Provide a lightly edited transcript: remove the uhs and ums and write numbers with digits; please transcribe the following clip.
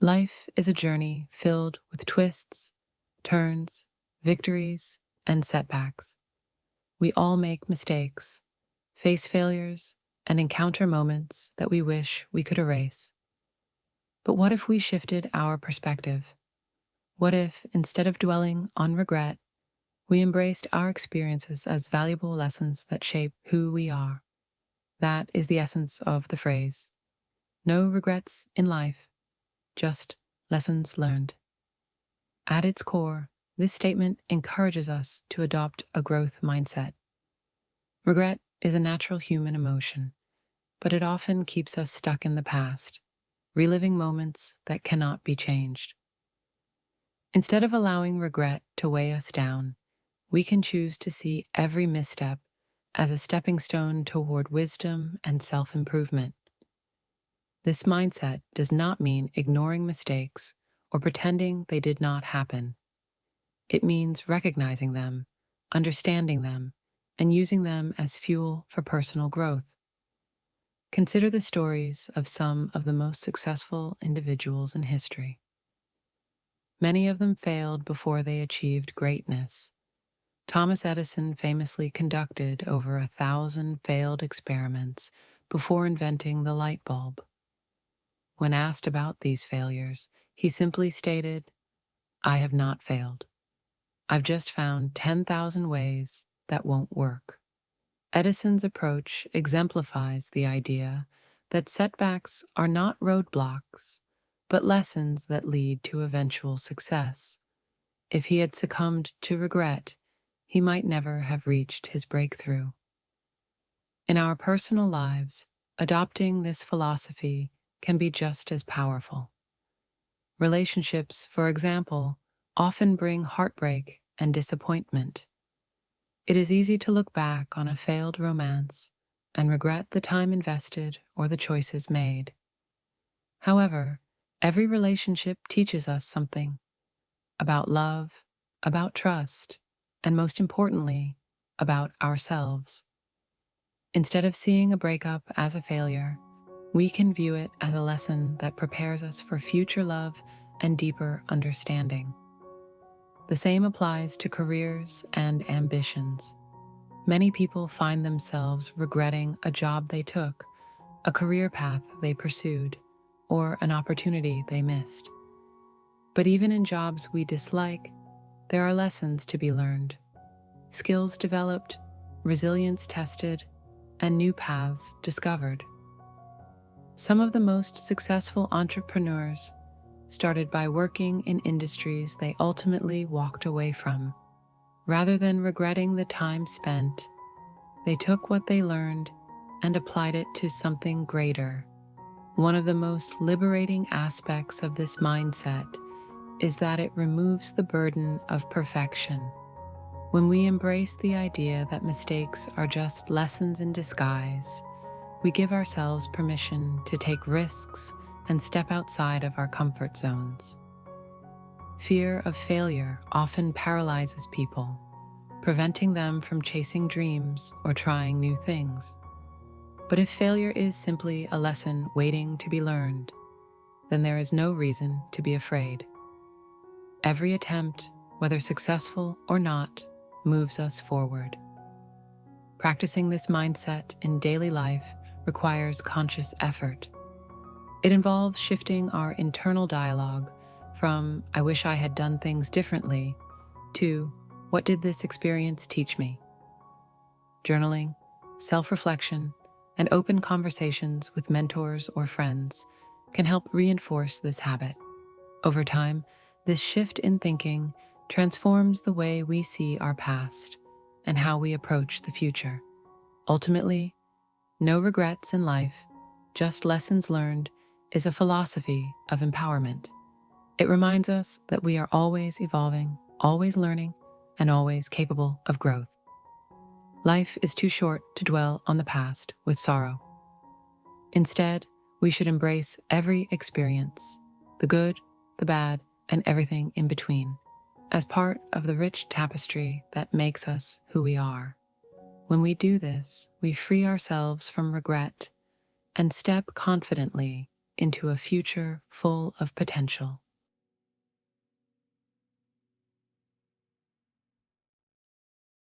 Life is a journey filled with twists, turns, victories, and setbacks. We all make mistakes, face failures, and encounter moments that we wish we could erase. But what if we shifted our perspective? What if, instead of dwelling on regret, we embraced our experiences as valuable lessons that shape who we are? That is the essence of the phrase. No regrets in life, just lessons learned. At its core, this statement encourages us to adopt a growth mindset. Regret is a natural human emotion, but it often keeps us stuck in the past, reliving moments that cannot be changed. Instead of allowing regret to weigh us down, we can choose to see every misstep as a stepping stone toward wisdom and self-improvement. This mindset does not mean ignoring mistakes or pretending they did not happen. It means recognizing them, understanding them, and using them as fuel for personal growth. Consider the stories of some of the most successful individuals in history. Many of them failed before they achieved greatness. Thomas Edison famously conducted over 1,000 failed experiments before inventing the light bulb. When asked about these failures, he simply stated, "I have not failed. I've just found 10,000 ways that won't work." Edison's approach exemplifies the idea that setbacks are not roadblocks, but lessons that lead to eventual success. If he had succumbed to regret, he might never have reached his breakthrough. In our personal lives, adopting this philosophy can be just as powerful. Relationships, for example, often bring heartbreak and disappointment. It is easy to look back on a failed romance and regret the time invested or the choices made. However, every relationship teaches us something about love, about trust, and most importantly, about ourselves. Instead of seeing a breakup as a failure, we can view it as a lesson that prepares us for future love and deeper understanding. The same applies to careers and ambitions. Many people find themselves regretting a job they took, a career path they pursued, or an opportunity they missed. But even in jobs we dislike, there are lessons to be learned, skills developed, resilience tested, and new paths discovered. Some of the most successful entrepreneurs started by working in industries they ultimately walked away from. Rather than regretting the time spent, they took what they learned and applied it to something greater. One of the most liberating aspects of this mindset is that it removes the burden of perfection. When we embrace the idea that mistakes are just lessons in disguise, we give ourselves permission to take risks and step outside of our comfort zones. Fear of failure often paralyzes people, preventing them from chasing dreams or trying new things. But if failure is simply a lesson waiting to be learned, then there is no reason to be afraid. Every attempt, whether successful or not, moves us forward. Practicing this mindset in daily life requires conscious effort. It involves shifting our internal dialogue from "I wish I had done things differently" to "What did this experience teach me?" Journaling, self-reflection, and open conversations with mentors or friends can help reinforce this habit. Over time, this shift in thinking transforms the way we see our past and how we approach the future. Ultimately, no regrets in life, just lessons learned is a philosophy of empowerment. It reminds us that we are always evolving, always learning, and always capable of growth. Life is too short to dwell on the past with sorrow. Instead, we should embrace every experience, the good, the bad, and everything in between, as part of the rich tapestry that makes us who we are. When we do this, we free ourselves from regret and step confidently into a future full of potential.